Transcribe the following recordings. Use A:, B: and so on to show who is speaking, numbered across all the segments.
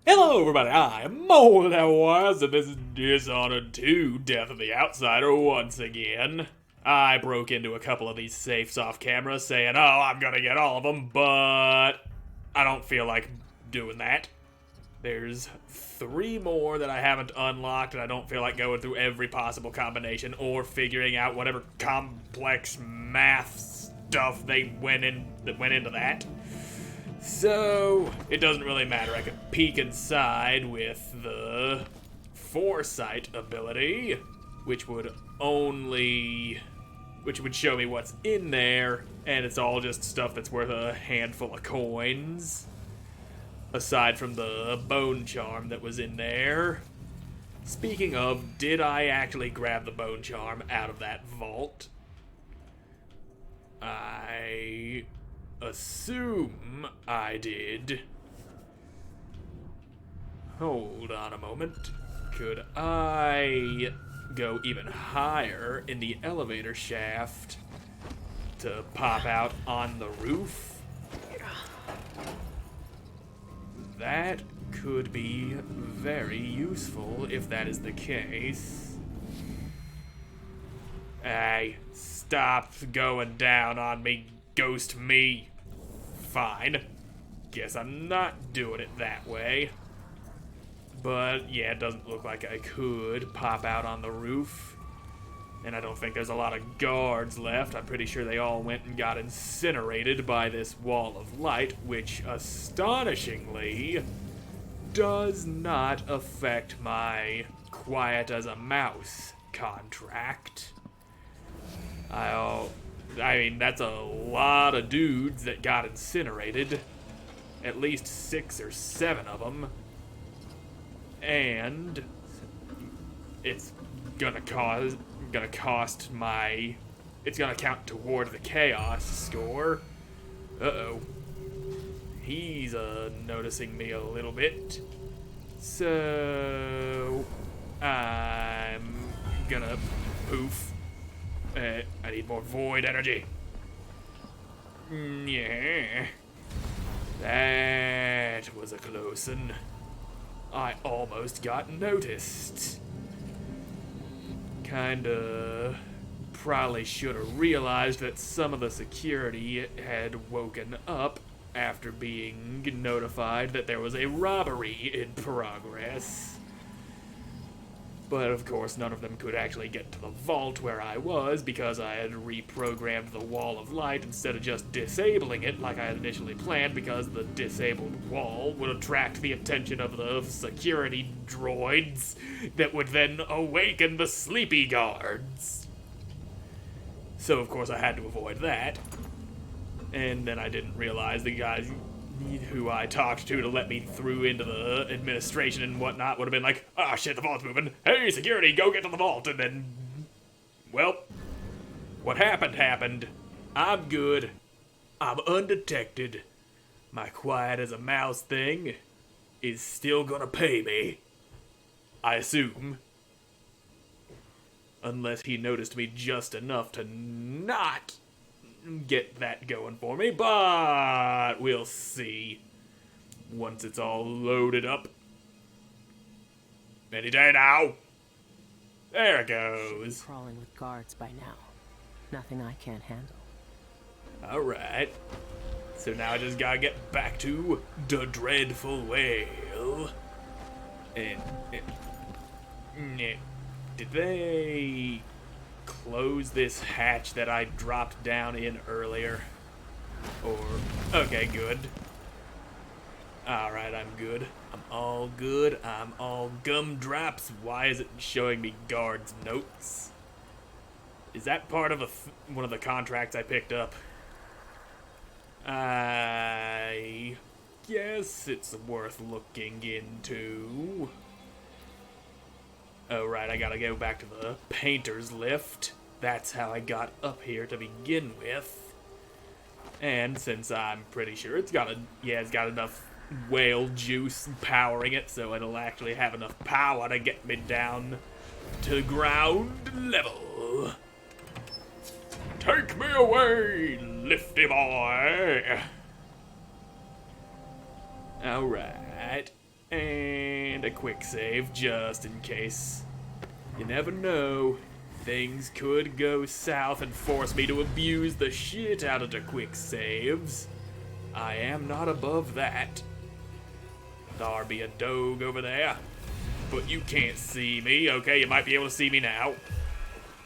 A: Hello everybody, I am Moldy, and this is Dishonored 2, Death of the Outsider once again. I broke into a couple of these safes off camera saying, oh, I'm gonna get all of them, but I don't feel like doing that. There's 3 more that I haven't unlocked, and I don't feel like going through every possible combination or figuring out whatever complex math stuff that went into that. So, it doesn't really matter. I could peek inside with the foresight ability, which would show me what's in there, and it's all just stuff that's worth a handful of coins. Aside from the bone charm that was in there. Speaking of, did I actually grab the bone charm out of that vault? I assume I did. Hold on a moment. Could I go even higher in the elevator shaft to pop out on the roof? That could be very useful if that is the case. Hey, stop going down on me, ghost me. Fine. Guess I'm not doing it that way. But yeah, it doesn't look like I could pop out on the roof. And I don't think there's a lot of guards left. I'm pretty sure they all went and got incinerated by this wall of light, which astonishingly does not affect my quiet as a mouse contract. I mean, that's a lot of dudes that got incinerated. At least 6 or 7 of them. And it's gonna count toward the chaos score. Uh-oh. He's noticing me a little bit. So I'm gonna poof. I need more void energy. Yeah. That was a close one. I almost got noticed. Kinda probably should have realized that some of the security had woken up after being notified that there was a robbery in progress. But of course, none of them could actually get to the vault where I was because I had reprogrammed the wall of light instead of just disabling it like I had initially planned, because the disabled wall would attract the attention of the security droids that would then awaken the sleepy guards. So of course I had to avoid that. And then I didn't realize the guys who I talked to let me through into the administration and whatnot would have been like, ah, shit, the vault's moving. Hey, security, go get to the vault. And then, well, what happened. I'm good. I'm undetected. My quiet as a mouse thing is still gonna pay me. I assume. Unless he noticed me just enough to not get that going for me, but we'll see once it's all loaded up. Any day now. There it goes.
B: Crawling with guards by now. Nothing I can't handle.
A: Alright. So now I just gotta get back to the dreadful whale. And did they close this hatch that I dropped down in earlier? Or, okay, good. Alright, I'm good. I'm all good. I'm all gumdrops. Why is it showing me guards' notes? Is that part of one of the contracts I picked up? I guess it's worth looking into. Oh, right, I gotta go back to the painter's lift. That's how I got up here to begin with. And since I'm pretty sure it's got enough whale juice powering it, so it'll actually have enough power to get me down to ground level. Take me away, lifty boy. Alright. And a quick save, just in case. You never know. Things could go south and force me to abuse the shit out of the quick saves. I am not above that. There be a dog over there. But you can't see me, okay? You might be able to see me now.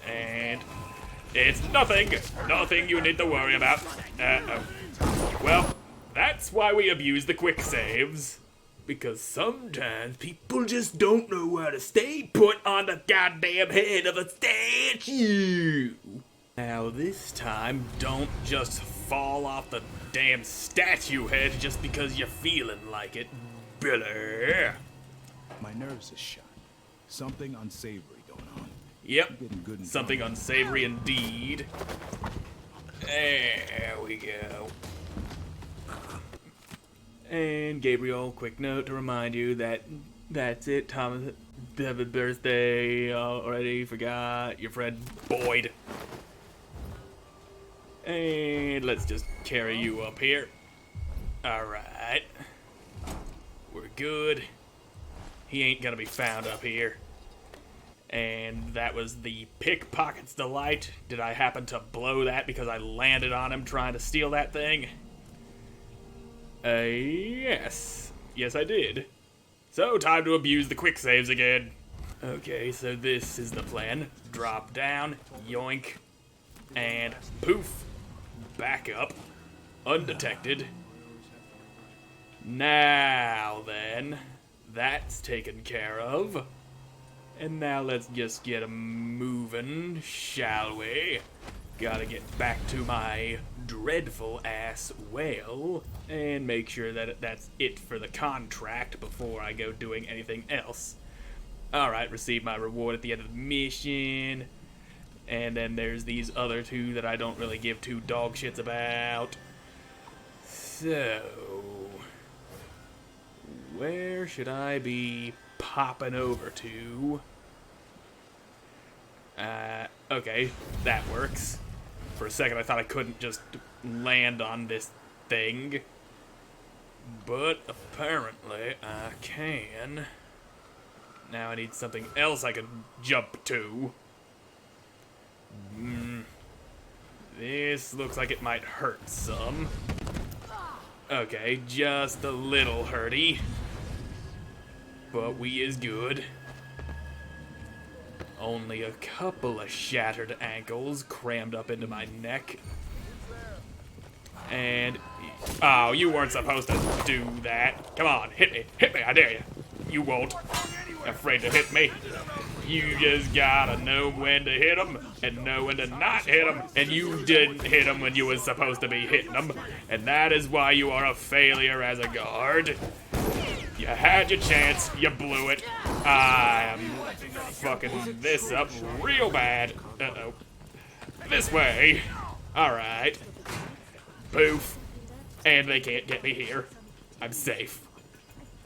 A: And it's nothing. Nothing you need to worry about. Uh-oh. Well, that's why we abuse the quick saves. Because sometimes people just don't know where to stay put on the goddamn head of a statue. Now this time, don't just fall off the damn statue head just because you're feeling like it, Billy.
C: My nerves are shot. Something unsavory going on.
A: Yep,
C: Getting good and
A: something
C: drunk.
A: unsavory indeed. There we go. And Gabriel, quick note to remind you that that's it. Thomas, happy birthday already. Forgot your friend Boyd. And let's just carry you up here. Alright. We're good. He ain't gonna be found up here. And that was the pickpocket's delight. Did I happen to blow that because I landed on him trying to steal that thing? Yes. Yes, I did. So, time to abuse the quick saves again. Okay, so this is the plan. Drop down, yoink, and poof. Back up. Undetected. Now then, that's taken care of. And now let's just get 'em moving, shall we? Gotta get back to my dreadful ass whale and make sure that that's it for the contract before I go doing anything else. Alright, receive my reward at the end of the mission. And then there's these other two that I don't really give two dog shits about. So, where should I be popping over to? Okay, that works. For a second I thought I couldn't just land on this thing. But apparently I can. Now I need something else I can jump to. This looks like it might hurt some. Okay, just a little hurty. But we is good. Only a couple of shattered ankles crammed up into my neck. And... oh, you weren't supposed to do that. Come on, hit me, I dare you. You won't. Afraid to hit me. You just gotta know when to hit them and know when to not hit them. And you didn't hit them when you was supposed to be hitting them. And that is why you are a failure as a guard. You had your chance, you blew it. I am fucking this up real bad. Uh-oh. This way. Alright. Poof. And they can't get me here. I'm safe.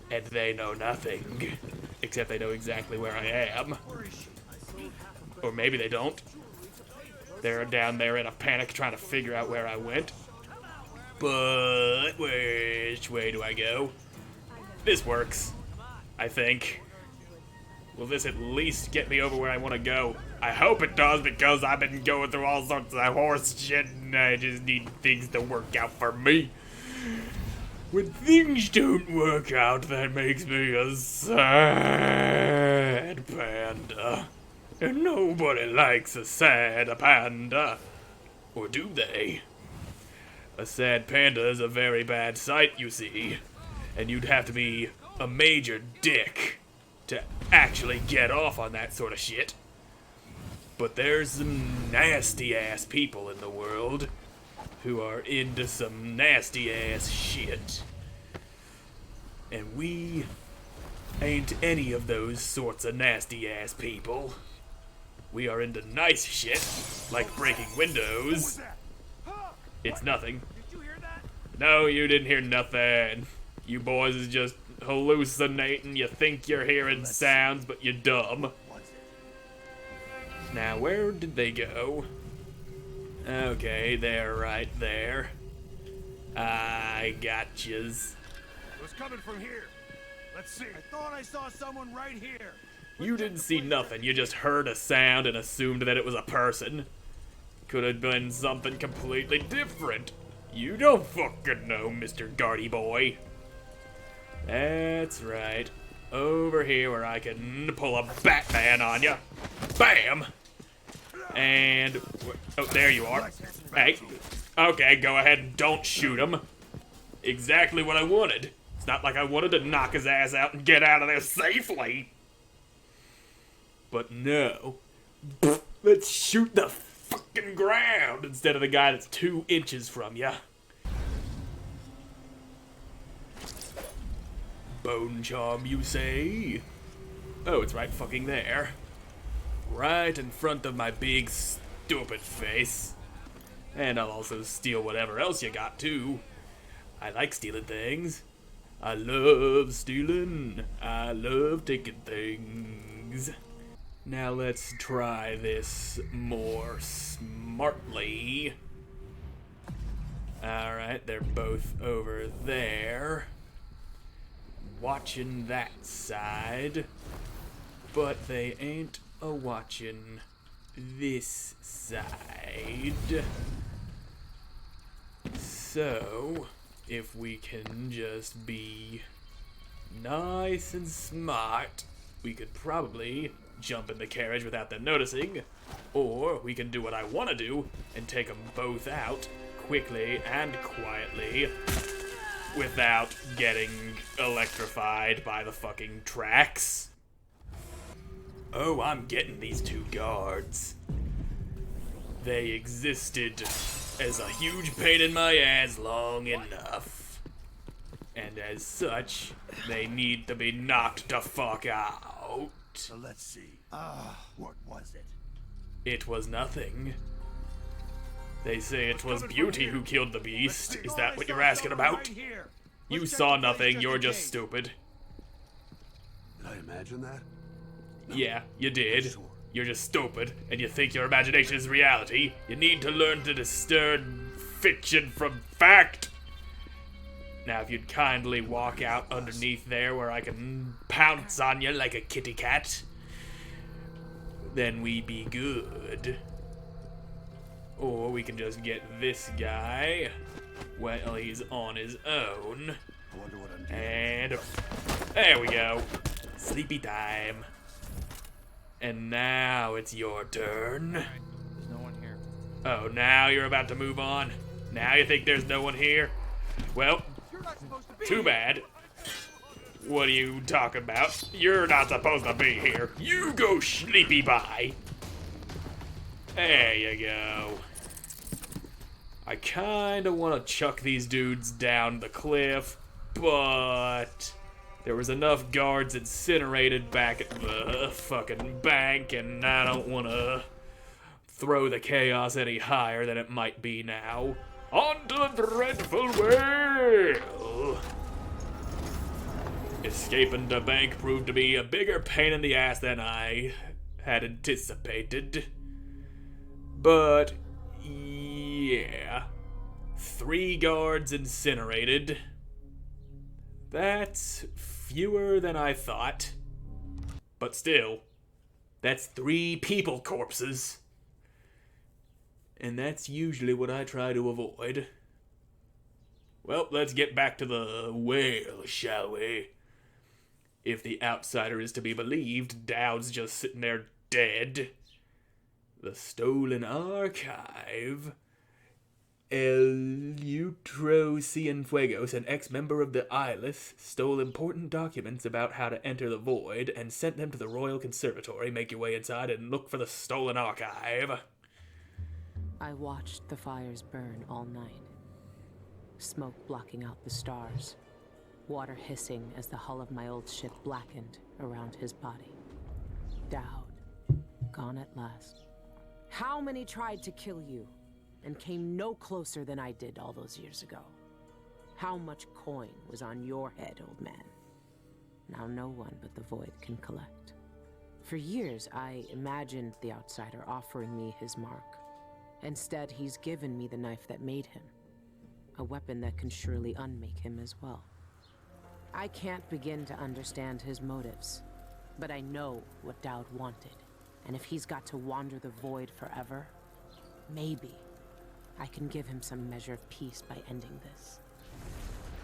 A: And they know nothing. Except they know exactly where I am. Or maybe they don't. They're down there in a panic trying to figure out where I went. But which way do I go? This works, I think. Will this at least get me over where I want to go? I hope it does, because I've been going through all sorts of horse shit and I just need things to work out for me. When things don't work out, that makes me a sad panda. And nobody likes a sad panda. Or do they? A sad panda is a very bad sight, you see. And you'd have to be a major dick to actually get off on that sort of shit. But there's some nasty-ass people in the world who are into some nasty-ass shit. And we ain't any of those sorts of nasty-ass people. We are into nice shit, like breaking windows. It's nothing. No, you didn't hear nothing. You boys is just hallucinating. You think you're hearing sounds, but you're dumb. Now, where did they go? Okay, they're right there. I got yous.
C: It was coming from here. Let's see. I thought I saw someone right here.
A: You didn't see nothing. You just heard a sound and assumed that it was a person. Could have been something completely different. You don't fucking know, Mr. Guardy Boy. That's right. Over here where I can pull a Batman on you. Bam! And... oh, there you are. Hey. Okay, go ahead and don't shoot him. Exactly what I wanted. It's not like I wanted to knock his ass out and get out of there safely. But no. Let's shoot the fucking ground instead of the guy that's 2 inches from ya. Bone charm, you say? Oh, it's right fucking there. Right in front of my big stupid face. And I'll also steal whatever else you got, too. I like stealing things. I love stealing. I love taking things. Now let's try this more smartly. Alright, they're both over there. Watching that side. But they ain't a-watching this side. So, if we can just be nice and smart, we could probably jump in the carriage without them noticing, or we can do what I want to do and take them both out quickly and quietly without getting electrified by the fucking tracks. Oh, I'm getting these 2 guards. They existed as a huge pain in my ass long enough. And as such, they need to be knocked the fuck out.
D: So let's see. What was it?
A: It was nothing. They say it was Beauty who killed the beast. Is that what you're asking about? You saw nothing, you're just stupid.
D: Did I imagine that?
A: Yeah, you did. You're just stupid, and you think your imagination is reality. You need to learn to discern fiction from fact. Now, if you'd kindly walk out underneath there where I can pounce on you like a kitty cat, then we be good. Or we can just get this guy while he's on his own.
D: I wonder what I'm doing.
A: And there we go. Sleepy time. And now it's your turn.
E: There's no one here.
A: Oh, now you're about to move on? Now you think there's no one here? Well, too bad. What are you talking about? You're not supposed to be here. You go sleepy bye. There you go. I kinda wanna chuck these dudes down the cliff, but there was enough guards incinerated back at the fucking bank, and I don't wanna throw the chaos any higher than it might be now. On to the dreadful well! Escaping the bank proved to be a bigger pain in the ass than I had anticipated. But, yeah. 3 guards incinerated. That's fewer than I thought. But still, that's 3 people corpses. And that's usually what I try to avoid. Well, let's get back to the whale, shall we? If the outsider is to be believed, Dowd's just sitting there dead. The stolen archive. El Utro Cienfuegos, an ex-member of the Eyeless, stole important documents about how to enter the void and sent them to the Royal Conservatory. Make your way inside and look for the stolen archive.
B: I watched the fires burn all night. Smoke blocking out the stars. Water hissing as the hull of my old ship blackened around his body. Dowd, gone at last. How many tried to kill you and came no closer than I did all those years ago? How much coin was on your head, old man? Now no one but the Void can collect. For years, I imagined the outsider offering me his mark. Instead, he's given me the knife that made him. A weapon that can surely unmake him as well. I can't begin to understand his motives, but I know what Dowd wanted. And if he's got to wander the void forever, maybe I can give him some measure of peace by ending this.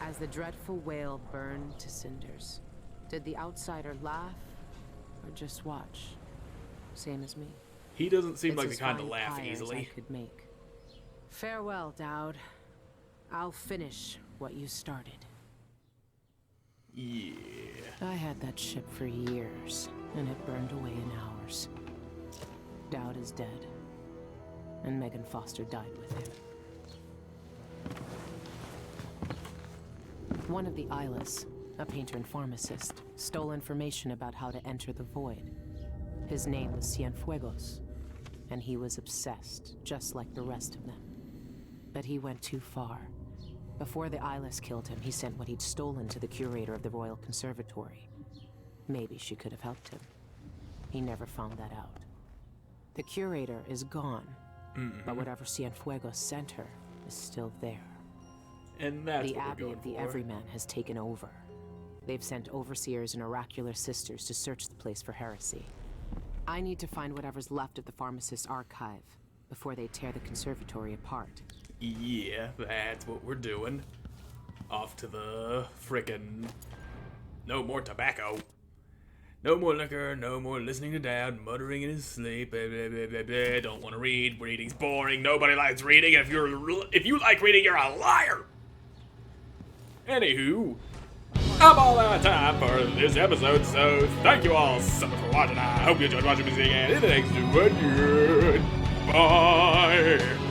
B: As the dreadful whale burned to cinders, did the outsider laugh or just watch? Same as me.
A: He doesn't seem
B: It's
A: like the
B: as
A: kind to
B: fine
A: laugh
B: pyre as
A: easily.
B: I could make. Farewell, Dowd. I'll finish what you started.
A: Yeah.
B: I had that ship for years, and it burned away in hours. Dowd is dead, and Megan Foster died with him. One of the Islas, a painter and pharmacist, stole information about how to enter the void. His name was Cienfuegos, and he was obsessed, just like the rest of them. But he went too far. Before the Islas killed him, he sent what he'd stolen to the curator of the Royal Conservatory. Maybe she could have helped him. He never found that out. The curator is gone, but whatever Cienfuegos sent her is still there.
A: And that's
B: The
A: what we're
B: Abbey
A: going
B: of the
A: for.
B: Everyman has taken over. They've sent overseers and oracular sisters to search the place for heresy. I need to find whatever's left of the pharmacist's archive before they tear the conservatory apart.
A: Yeah, that's what we're doing. Off to the frickin' no more tobacco. No more liquor, no more listening to Dad muttering in his sleep. Don't want to read. Reading's boring. Nobody likes reading. If you like reading, you're a liar. Anywho, I'm all out of time for this episode, so thank you all so much for watching. I hope you enjoyed watching me sing, and thanks to one. Bye.